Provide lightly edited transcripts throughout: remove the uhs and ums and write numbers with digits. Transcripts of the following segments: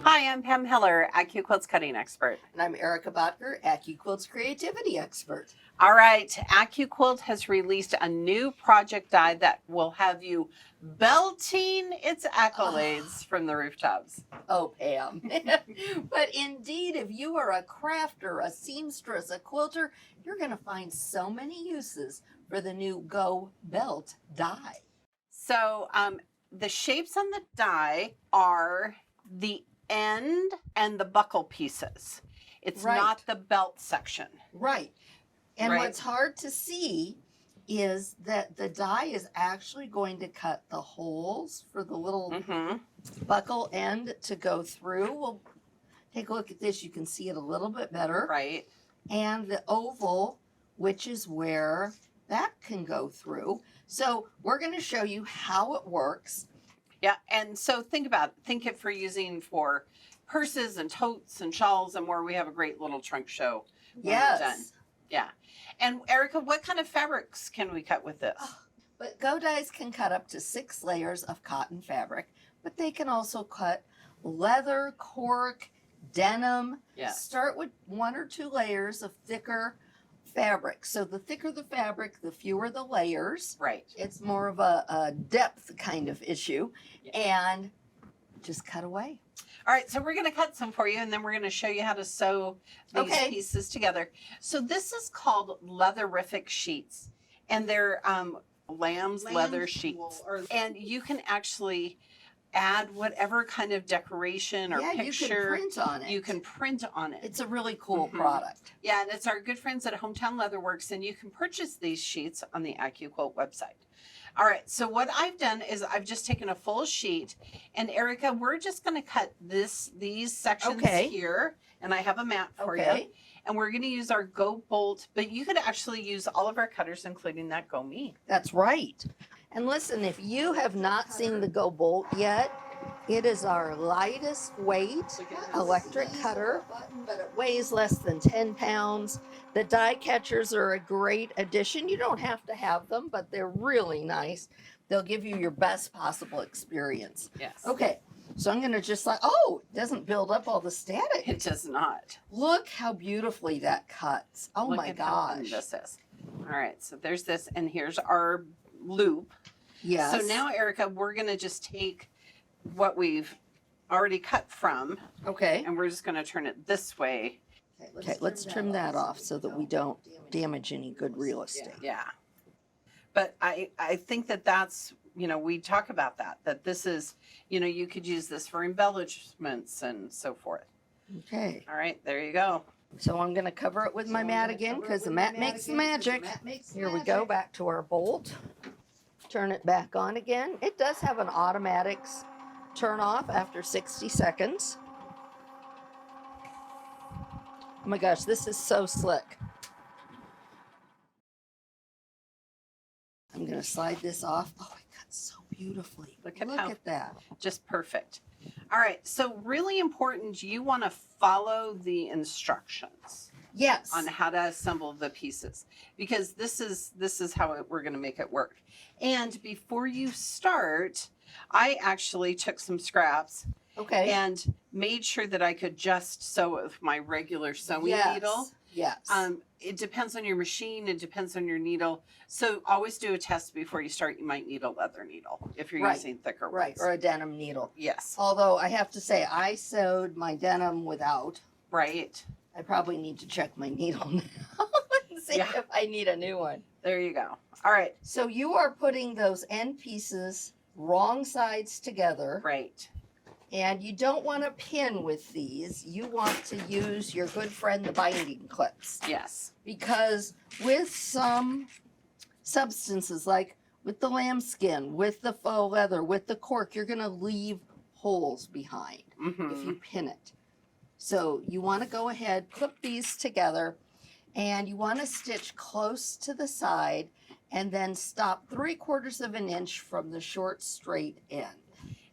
Hi, I'm Pam Heller, AccuQuilt's cutting expert. And I'm Erica Botker, AccuQuilt's creativity expert. All right, AccuQuilt has released a new project die that will have you belting its accolades from the rooftops. Oh, Pam. But indeed, if you are a crafter, a seamstress, a quilter, you're going to find so many uses for the new Go Belt die. So the shapes on the die are the end and the buckle pieces. It's Right. not the belt section. Right. And Right. what's hard to see is that the die is actually going to cut the holes for the little buckle end to go through. We'll take a look at this. You can see it a little bit better. Right. And the oval, which is where that can go through. So we're going to show you how it works. Yeah, and so think it for using for purses and totes and shawls and more. We have a great little trunk show when we're done. Yeah. And Erica, what kind of fabrics can we cut with this? But Go dies can cut up to 6 layers of cotton fabric, but they can also cut leather, cork, denim. Yeah. Start with 1 or 2 layers of thicker fabric. So the thicker the fabric, the fewer the layers. Right. It's more of a depth kind of issue. Yeah. And just cut away. All right, so we're going to cut some for you, and then we're going to show you how to sew these pieces together. So this is called leatherific sheets, and they're lamb's leather sheets. And you can actually add whatever kind of decoration or picture. You can print on it. You can print on it. It's a really cool product. Yeah, and it's our good friends at Hometown Leatherworks, and you can purchase these sheets on the AccuQuilt website. All right, so what I've done is I've just taken a full sheet, and Erica, we're just going to cut these sections here, and I have a mat for you. And we're going to use our Go Bolt, but you could actually use all of our cutters, including that Go Me. That's right. And listen, if you have not seen the Go Bolt yet, it is our lightest weight electric cutter, but it weighs less than 10 pounds. The die catchers are a great addition. You don't have to have them, but they're really nice. They'll give you your best possible experience. Yes. Okay, so I'm going to just it doesn't build up all the static. It does not. Look how beautifully that cuts. Oh my gosh. How thin this is. All right, so there's this, and here's our loop. Yes. So now, Erica, we're going to just take what we've already cut from. Okay. And we're just going to turn it this way. Okay, let's trim that off so that we don't damage any good real estate. Yeah. But I think that's, we talk about that this is, you could use this for embellishments and so forth. Okay. All right, there you go. So I'm going to cover it with my mat again because the mat makes the magic. Here we go, back to our bolt. Turn it back on again. It does have an automatic turn off after 60 seconds. Oh my gosh, this is so slick. I'm going to slide this off. Oh, it cuts so beautifully. Look at that. Just perfect. All right, so really important, you want to follow the instructions. Yes. On how to assemble the pieces, because this is how we're going to make it work. And before you start, I actually took some scraps and made sure that I could just sew it with my regular sewing needle. Yes. It depends on your machine. It depends on your needle. So always do a test before you start. You might need a leather needle if you're using thicker ones. Right, or a denim needle. Yes. Although I have to say, I sewed my denim without. Right. I probably need to check my needle now and see if I need a new one. There you go. All right. So you are putting those end pieces wrong sides together. Right. And you don't want to pin with these. You want to use your good friend, the binding clips. Yes. Because with some substances, like with the lambskin, with the faux leather, with the cork, you're going to leave holes behind if you pin it. So you want to go ahead, clip these together, and you want to stitch close to the side and then stop 3/4 of an inch from the short straight end.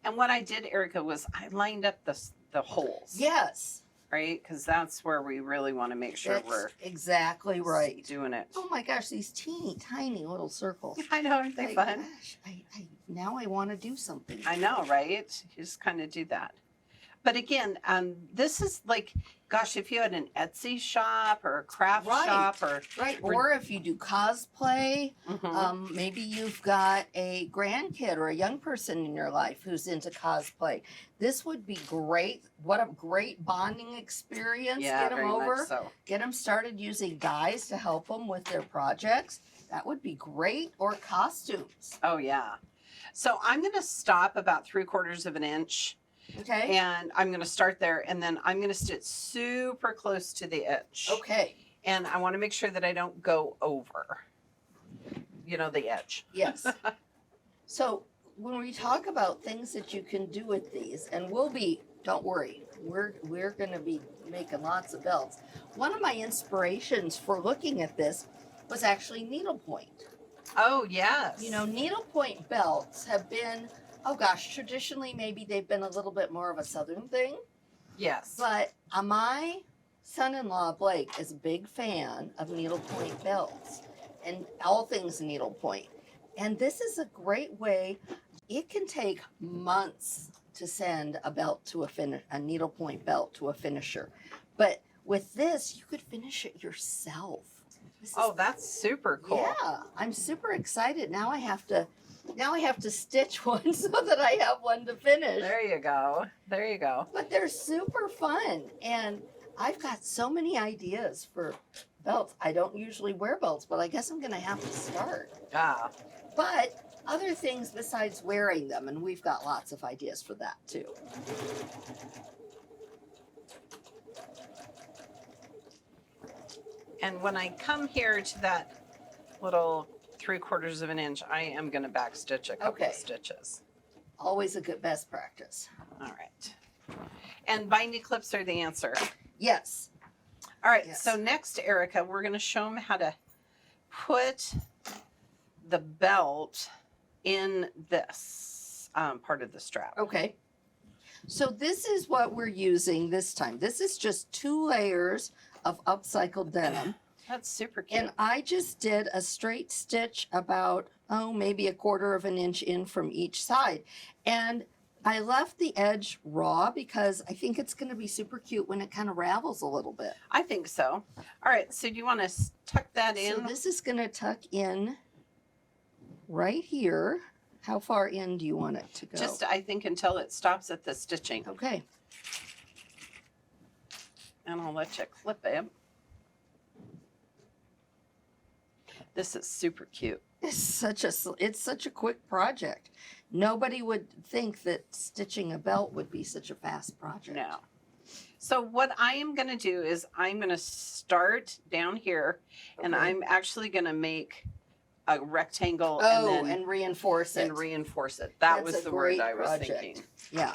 And what I did, Erica, was I lined up the holes. Yes. Right? Because that's where we really want to make sure we're exactly right doing it. Oh my gosh, these teeny tiny little circles. I know, aren't they fun? Gosh, now I want to do something. I know, right? You just kind of do that. But again, this is like, gosh, if you had an Etsy shop or a craft Right. shop or Right. Or if you do cosplay, Mhm. maybe you've got a grandkid or a young person in your life who's into cosplay. This would be great. What a great bonding experience. Yeah, Get them very much over. so. Get them started using dyes to help them with their projects. That would be great. Or costumes. Oh yeah. So I'm going to stop about 3/4 of an inch, Okay. and I'm going to start there, and then I'm going to stitch super close to the edge. Okay. And I want to make sure that I don't go over, the edge. Yes. So when we talk about things that you can do with these, and don't worry, we're going to be making lots of belts. One of my inspirations for looking at this was actually needlepoint. Oh, yes. Needlepoint belts have been, oh gosh, traditionally maybe they've been a little bit more of a southern thing, Yes. but my son-in-law Blake is a big fan of needlepoint belts and all things needlepoint. And this is a great way. It can take months to send a needlepoint belt to a finisher. But with this, you could finish it yourself. Oh, that's super cool. Yeah, I'm super excited. Now I have to stitch one so that I have one to finish. There you go. There you go. But they're super fun. And I've got so many ideas for belts. I don't usually wear belts, but I guess I'm going to have to start. Ah. But other things besides wearing them, and we've got lots of ideas for that too. And when I come here to that little 3/4 of an inch, I am going to back stitch a couple of stitches. Always a good best practice. All right. And binding clips are the answer. Yes. All right. Yes. So next, Erica, we're going to show them how to put the belt in this part of the strap. Okay. So this is what we're using this time. This is just 2 layers of upcycled denim. That's super cute. And I just did a straight stitch about, maybe 1/4 of an inch in from each side. And I left the edge raw because I think it's going to be super cute when it kind of ravels a little bit. I think so. All right. So do you want to tuck that in? So this is going to tuck in right here. How far in do you want it to go? Just, I think, until it stops at the stitching. Okay. And I'll let you clip it. This is super cute. It's such a quick project. Nobody would think that stitching a belt would be such a fast project. No. So what I am going to do is I'm going to start down here, and Okay. I'm actually going to make a rectangle and reinforce it. and reinforce it. That That's was a the word great I was project. thinking. Yeah.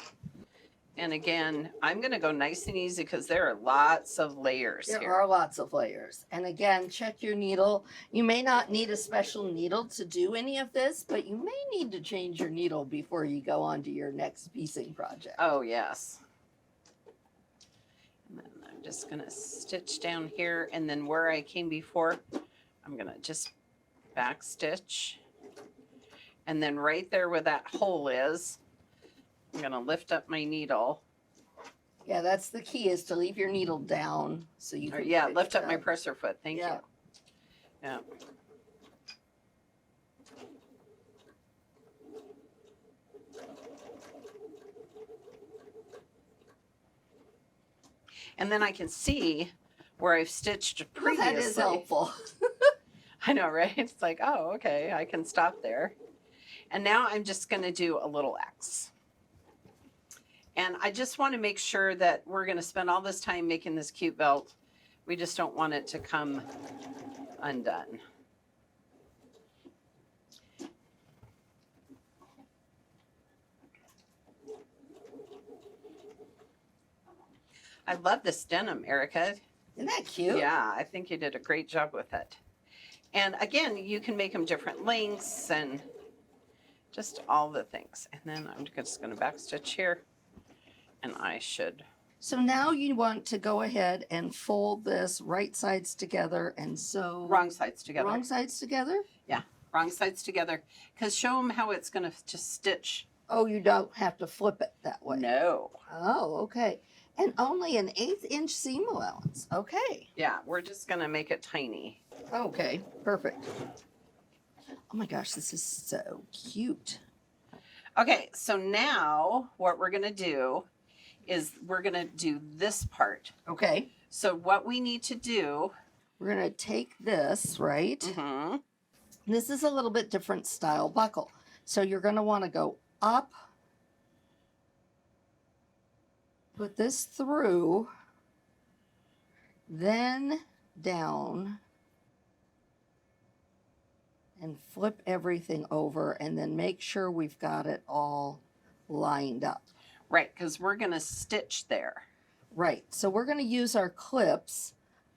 And again, I'm going to go nice and easy because there are lots of layers There here. are lots of layers. And again, check your needle. You may not need a special needle to do any of this, but you may need to change your needle before you go on to your next piecing project. Oh, yes. And then I'm just going to stitch down here, and then where I came before, I'm going to just back stitch. And then right there where that hole is, I'm going to lift up my needle. Yeah, that's the key, is to leave your needle down so you Or, can yeah, pick lift it up my presser foot. Thank Yeah. you. Yeah. And then I can see where I've stitched Well, previously. that is helpful. I know, right? It's like, oh, okay, I can stop there. And now I'm just going to do a little X. And I just want to make sure that we're going to spend all this time making this cute belt. We just don't want it to come undone. I love this denim, Erica. Isn't that cute? Yeah, I think you did a great job with it. And again, you can make them different lengths and just all the things. And then I'm just going to backstitch here, and I should. So now you want to go ahead and fold this right sides together and sew. Wrong sides together. Wrong sides together? Wrong sides together. Because show them how it's going to just stitch Oh, you don't have to flip it that way. No. Oh, okay. And only an 1/8 inch seam allowance. Okay. Yeah, we're just gonna make it tiny. Okay, perfect. Oh my gosh, this is so cute. Okay, so now what we're gonna do is we're gonna do this part. Okay. So what we need to do, We're going to take this, right? mhm, This is a little bit different style buckle. So you're going to want to go up, put this through, then down, and flip everything over, and then make sure we've got it all lined up. right, because we're gonna stitch there. Right. So we're going to use our clips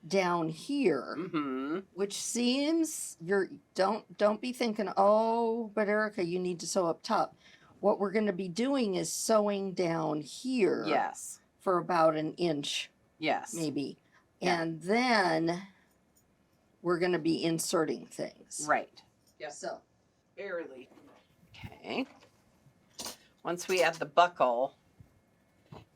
down here, Mm-hmm. which seems don't be thinking, oh, but Erica, you need to sew up top. What we're going to be doing is sewing down here Yes. for about 1 inch, Yes. maybe. Yeah. And then we're going to be inserting things. Right. Yep. So, Barely. Okay. Once we add the buckle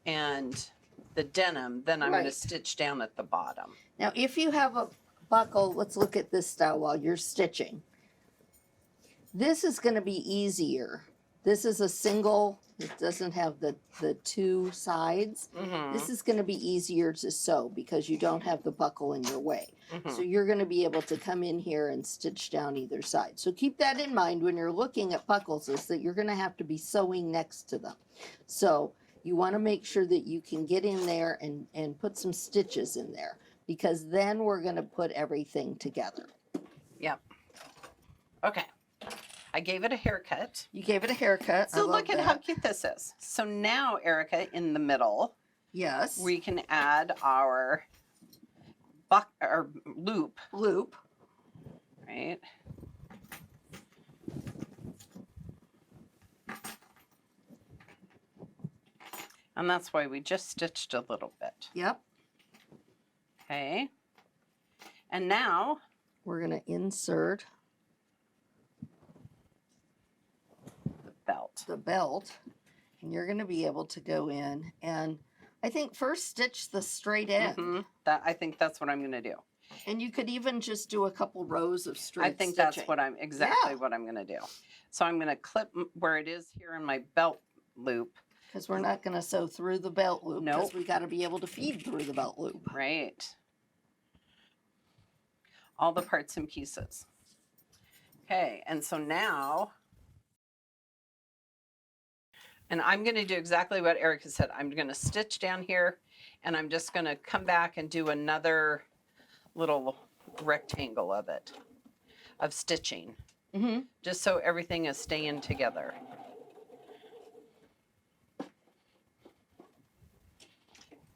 and the denim, then I'm going to Right. stitch down at the bottom. now if you have a buckle, let's look at this style while you're stitching. This is going to be easier. This is a single, it doesn't have the two sides. Mm-hmm. This is going to be easier to sew because you don't have the buckle in your way. Mm-hmm. So you're going to be able to come in here and stitch down either side. So keep that in mind when you're looking at buckles, is that you're going to have to be sewing next to them. So you want to make sure that you can get in there and put some stitches in there, because then we're going to put everything together. Yep. Okay. I gave it a haircut. You gave it a haircut. I So love look at that. how cute this is. So now, Erica, in the middle, Yes. we can add our loop, Loop. right? And that's why we just stitched a little bit. Yep. Okay. And now, We're going to insert the belt. the belt, and you're going to be able to go in and I think first stitch the straight end. Mhm. I think that's what I'm going to do. And you could even just do a couple rows of straight I think stitching. that's what I'm exactly Yeah. what I'm going to do. So I'm going to clip where it is here in my belt loop, Because we're not going to sew through the belt loop. Because Nope. we got to be able to feed through the belt loop. right? All the parts and pieces. Okay, and so now, and I'm going to do exactly what Erica said. I'm going to stitch down here, and I'm just going to come back and do another little rectangle of it, of stitching, Mm-hmm. just so everything is staying together.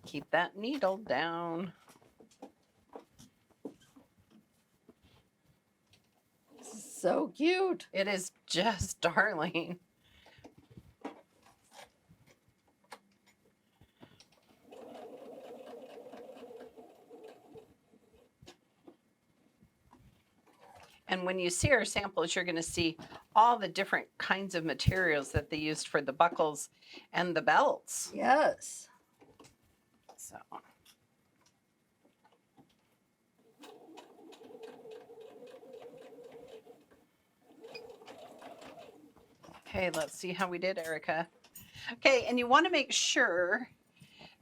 Keep that needle down. So cute. It is just darling. And when you see our samples, you're going to see all the different kinds of materials that they used for the buckles and the belts. Yes. So. Okay, let's see how we did, Erica. Okay, and you want to make sure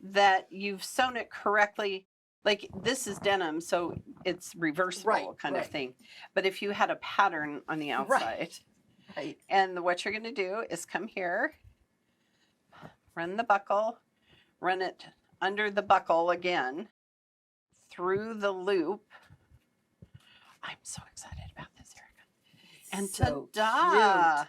that you've sewn it correctly. Like this is denim, so it's reversible Right, kind of right. thing. But if you had a pattern on the outside, Right. and what you're going to do is come here, run the buckle, run it under the buckle again, through the loop. I'm so excited about this, Erica. And So ta-da!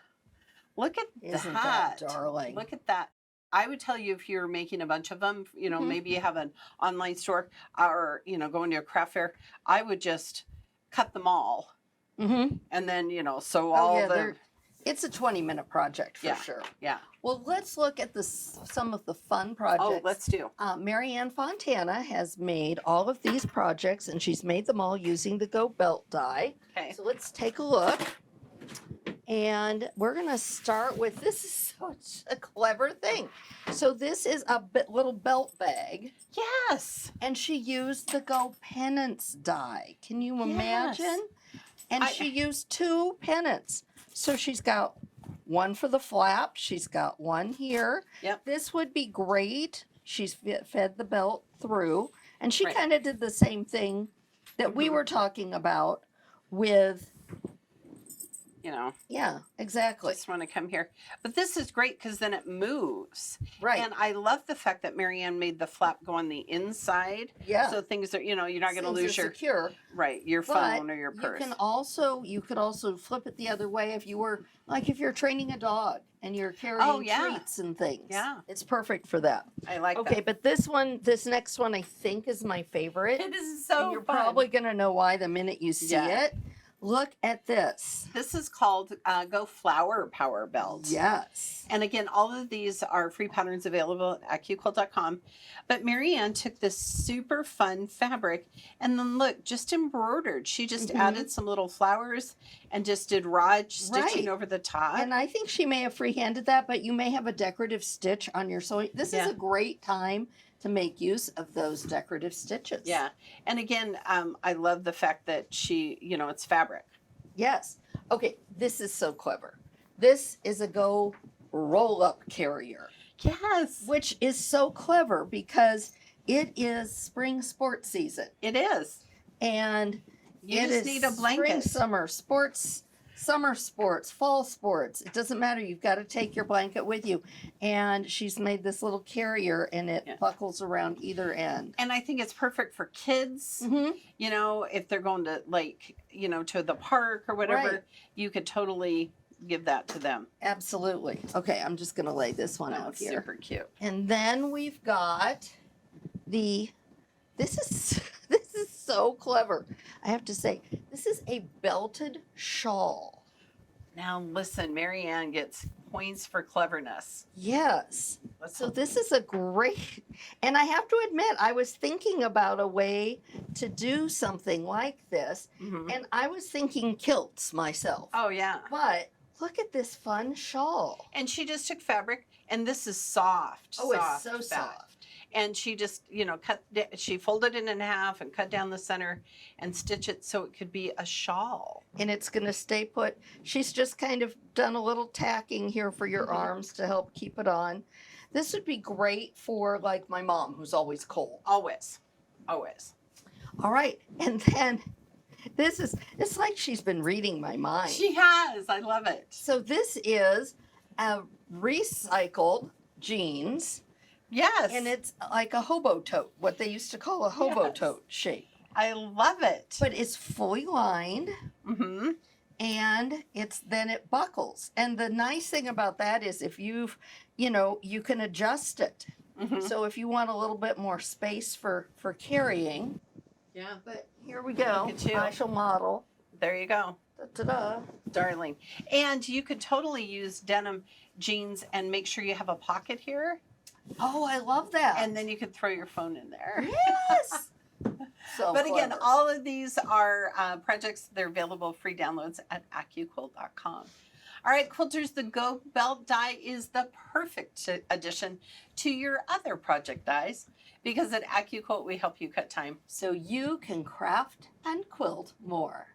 Look at Isn't that. that darling? Look at that. I would tell you if you're making a bunch of them, you know, Mhm. maybe you have an online store or, you know, going to a craft fair, I would just cut them all Mm-hmm. and then, you know, sew Oh, all yeah, the, it's a 20-minute project for Yeah. sure. yeah. Well, let's look at some of the fun projects. Oh, let's do. Marianne Fontana has made all of these projects, and she's made them all using the Go Belt die. Okay. So let's take a look. And we're going to start with, this is such a clever thing. So this is a little belt bag. Yes. And she used the Go Pennants die. Can you Yes. imagine? And she used 2 pennants. So she's got one for the flap. She's got one here. Yep. This would be great. She's fed the belt through. And she Right. kind of did the same thing that we were talking about with, You know, yeah, exactly. just want to come here. But this is great because then it moves. Right. And I love the fact that Marianne made the flap go on the inside. Yeah. So things are, you're not going to Things lose are your, secure. right, your But phone or your purse. you could also flip it the other way if you were, like if you're training a dog and you're carrying treats and things. Yeah. It's perfect for that. I like Okay, that. but this next one I think is my favorite. It is so And you're fun. probably going to know why the minute you see Yeah. it. Look at this. This is called Go Flower Power Belt. Yes. And again, all of these are free patterns available at AccuQuilt.com. But Marianne took this super fun fabric and then look, just embroidered. She just added some little flowers and just did raw stitching Right. over the top. And I think she may have freehanded that, but you may have a decorative stitch on your sewing. This is Yeah. a great time to make use of those decorative stitches. Yeah. And again, I love the fact that she, it's fabric. Yes. Okay, this is so clever. This is a Go roll-up carrier, Yes. which is so clever because it is spring sports season. It is. And You it just is need a spring, blanket. summer sports, fall sports. It doesn't matter. You've got to take your blanket with you. And she's made this little carrier and it buckles around either end. And I think it's perfect for kids. Mm-hmm. If they're going to to the park or whatever, Right. you could totally give that to them. Absolutely. Okay, I'm just going to lay this one Oh, out it's here. super cute. And then we've got this is so clever. I have to say, this is a belted shawl. Now listen, Marianne gets points for cleverness. Yes. Let's So this is a great, and I have to admit, I was thinking about a way to do something like this, Mhm. and I was thinking kilts myself. Oh yeah. But look at this fun shawl. And she just took fabric, and this is soft. Oh, it's so fabric. soft. And she just, she folded it in half and cut down the center and stitch it so it could be a shawl. And it's going to stay put. She's just kind of done a little tacking here for your arms to help keep it on. This would be great for like my mom who's always cold. Always. Always. All right. And then it's like she's been reading my mind. She has. I love it. So this is a recycled jeans. Yes. And it's like a hobo tote, what they used to call a hobo Yes. tote shape. I love it. But it's fully lined. Mm-hmm. And it buckles. And the nice thing about that is if you can adjust it. Mm-hmm. So if you want a little bit more space for carrying. Yeah. But here we go. Look at you. I shall model. There you go. Ta-da. Darling. And you could totally use denim jeans and make sure you have a pocket here. Oh, I love that. And then you could throw your phone in there. Yes. So But again, clever. all of these are projects. They're available free downloads at AccuQuilt.com. All right, quilters, the Go Belt die is the perfect addition to your other project dies because at AccuQuilt we help you cut time. so you can craft and quilt more.